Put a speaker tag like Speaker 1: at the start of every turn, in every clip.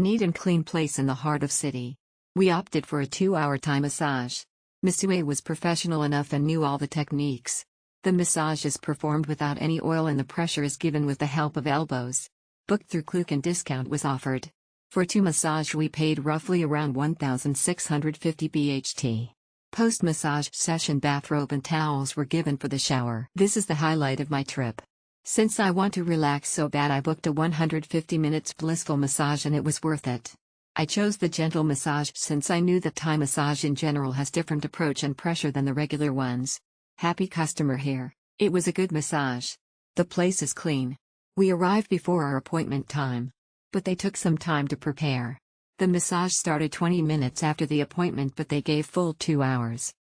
Speaker 1: Neat and clean place in the heart of city. We opted for a 2-hour Thai massage. Masseur was professional enough and knew all the techniques. The massage is performed without any oil and the pressure is given with the help of elbows. Booked through Klook and discount was offered. For 2 massage we paid roughly around 1,650 BHT. Post-massage session bathrobe and towels were given for the shower. This is the highlight of my trip. Since I want to relax so bad, I booked a 150 minutes blissful massage and it was worth it. I chose the gentle massage since I knew that Thai massage in general has different approach and pressure than the regular ones. Happy customer here. It was a good massage. The place is clean. We arrived before our appointment time. But they took some time to prepare. The massage started 20 minutes after the appointment but they gave full 2 hours.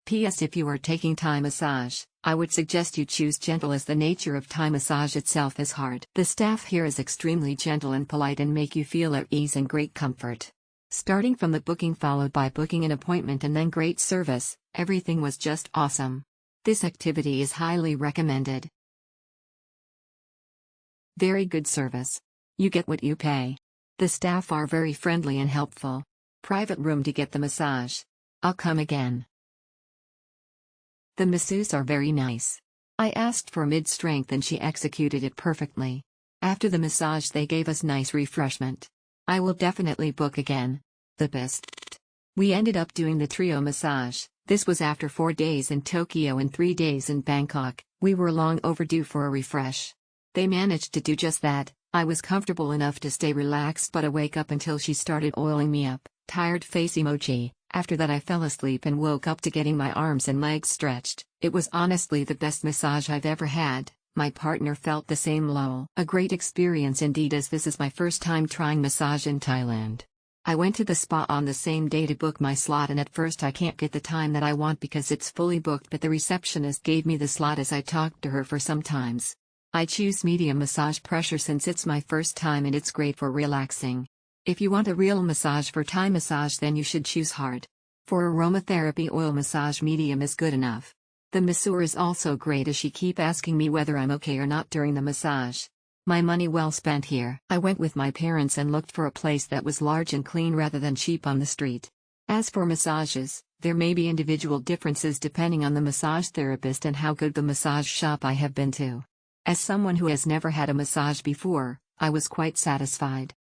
Speaker 1: P.S. If you are taking Thai massage, I would suggest you choose gentle as the nature of Thai massage itself is hard. The staff here is extremely gentle and polite and make you feel at ease and great comfort. Starting from the booking followed by booking an appointment and then great service, everything was just awesome. This activity is highly recommended. Very good service. You get what you pay. The staff are very friendly and helpful. Private room to get the massage. I'll come again. The masseuses are very nice. I asked for mid-strength and she executed it perfectly. After the massage they gave us nice refreshment. I will definitely book again. The best. We ended up doing the trio massage. This was after 4 days in Tokyo and 3 days in Bangkok. We were long overdue for a refresh. They managed to do just that. I was comfortable enough to stay relaxed but awake up until she started oiling me up. Tired face emoji. After that I fell asleep and woke up to getting my arms and legs stretched. It was honestly the best massage I've ever had. My partner felt the same lol. A great experience indeed, as this is my first time trying massage in Thailand. I went to the spa on the same day to book my slot and at first I can't get the time that I want because it's fully booked, but the receptionist gave me the slot as I talked to her for some times. I choose medium massage pressure since it's my first time and it's great for relaxing. If you want a real massage for Thai massage then you should choose hard. For aromatherapy oil massage medium is good enough. The masseur is also great as she keep asking me whether I'm okay or not during the massage. My money well spent here. I went with my parents and looked for a place that was large and clean rather than cheap on the street. As for massages, there may be individual differences depending on the massage therapist and how good the massage shop I have been to. As someone who has never had a massage before, I was quite satisfied.